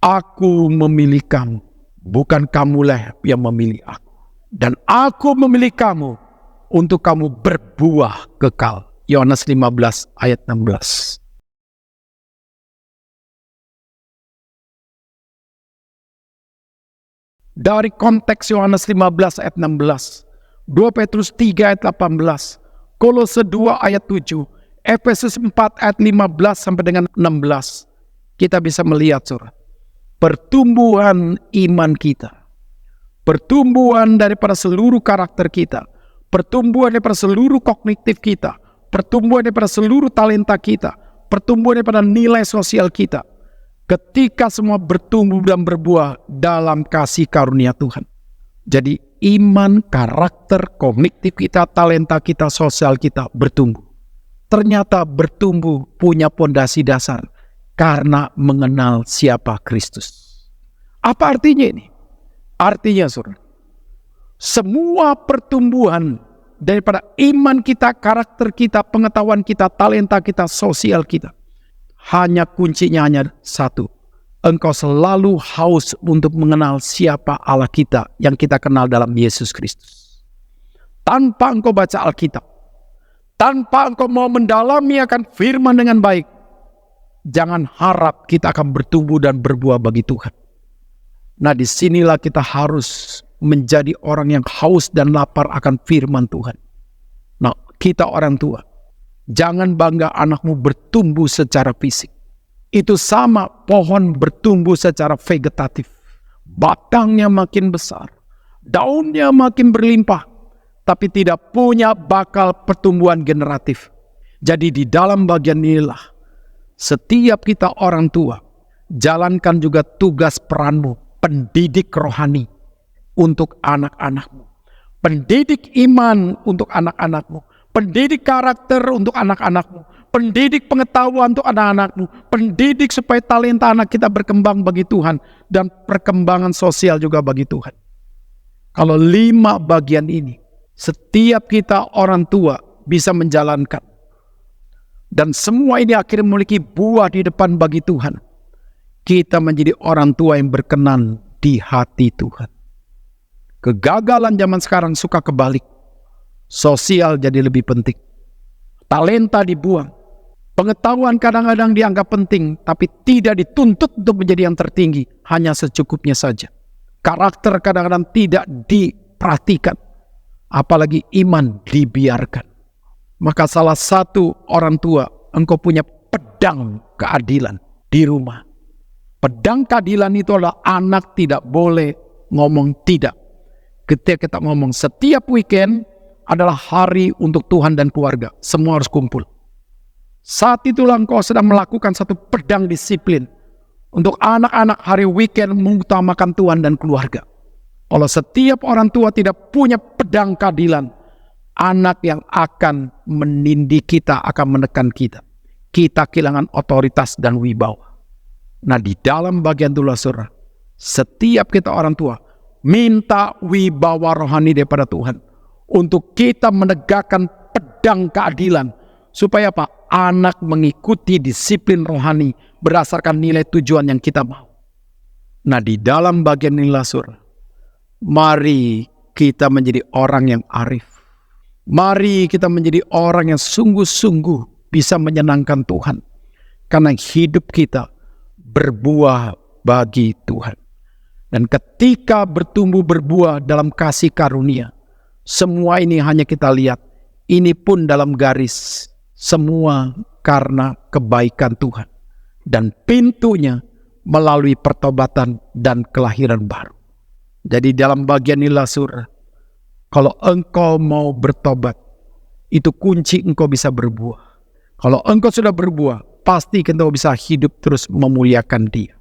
Aku memilih kamu, bukan kamulah yang memilih aku. Dan aku memilih kamu untuk kamu berbuah kekal. Yohanes 15 ayat 16. Dari konteks Yohanes 15 ayat 16, 2 Petrus 3 ayat 18, Kolose 2 ayat 7, Efesus 4 ayat 15 sampai dengan 16, kita bisa melihat saudara, pertumbuhan iman kita, pertumbuhan daripada seluruh karakter kita, pertumbuhan daripada seluruh kognitif kita, pertumbuhan daripada seluruh talenta kita, pertumbuhan daripada nilai sosial kita, ketika semua bertumbuh dan berbuah dalam kasih karunia Tuhan. Jadi iman, karakter, kognitif kita, talenta kita, sosial kita bertumbuh. Ternyata bertumbuh punya pondasi dasar karena mengenal siapa Kristus. Apa artinya ini? Artinya saudara, semua pertumbuhan daripada iman kita, karakter kita, pengetahuan kita, talenta kita, sosial kita, hanya kuncinya hanya satu. Engkau selalu haus untuk mengenal siapa Allah kita yang kita kenal dalam Yesus Kristus. Tanpa engkau baca Alkitab, tanpa engkau mau mendalami akan firman dengan baik, jangan harap kita akan bertumbuh dan berbuah bagi Tuhan. Nah, disinilah kita harus menjadi orang yang haus dan lapar akan firman Tuhan. Nah, kita orang tua, jangan bangga anakmu bertumbuh secara fisik. Itu sama pohon bertumbuh secara vegetatif. Batangnya makin besar, daunnya makin berlimpah, tapi tidak punya bakal pertumbuhan generatif. Jadi di dalam bagian inilah, setiap kita orang tua, jalankan juga tugas peranmu, pendidik rohani untuk anak-anakmu, pendidik iman untuk anak-anakmu, pendidik karakter untuk anak-anakmu, pendidik pengetahuan untuk anak-anakmu, pendidik supaya talenta anak kita berkembang bagi Tuhan, dan perkembangan sosial juga bagi Tuhan. Kalau 5 bagian ini, setiap kita orang tua bisa menjalankan, dan semua ini akhirnya memiliki buah di depan bagi Tuhan, kita menjadi orang tua yang berkenan di hati Tuhan. Kegagalan zaman sekarang suka kebalik. Sosial jadi lebih penting. Talenta dibuang. Pengetahuan kadang-kadang dianggap penting, tapi tidak dituntut untuk menjadi yang tertinggi, hanya secukupnya saja. Karakter kadang-kadang tidak diperhatikan, apalagi iman dibiarkan. Maka salah satu orang tua, engkau punya pedang keadilan di rumah. Pedang keadilan itu adalah anak tidak boleh ngomong tidak. Ketika kita ngomong setiap weekend adalah hari untuk Tuhan dan keluarga, semua harus kumpul. Saat itulah engkau sedang melakukan satu pedang disiplin untuk anak-anak hari weekend mengutamakan Tuhan dan keluarga. Kalau setiap orang tua tidak punya pedang keadilan, anak yang akan menindih kita akan menekan kita. Kita kehilangan otoritas dan wibawa. Nah, di dalam bagian itulah saudara, setiap kita orang tua minta wibawa rohani daripada Tuhan untuk kita menegakkan pedang keadilan, supaya apa? Anak mengikuti disiplin rohani berdasarkan nilai tujuan yang kita mau. Nah, di dalam bagian inilah saudara, mari kita menjadi orang yang arif. Mari kita menjadi orang yang sungguh-sungguh bisa menyenangkan Tuhan, karena hidup kita berbuah bagi Tuhan. Dan ketika bertumbuh berbuah dalam kasih karunia, semua ini hanya kita lihat, ini pun dalam garis, semua karena kebaikan Tuhan. Dan pintunya melalui pertobatan dan kelahiran baru. Jadi dalam bagian inilah saudara, kalau engkau mau bertobat, itu kunci engkau bisa berbuah. Kalau engkau sudah berbuah, pasti engkau bisa hidup terus memuliakan Dia.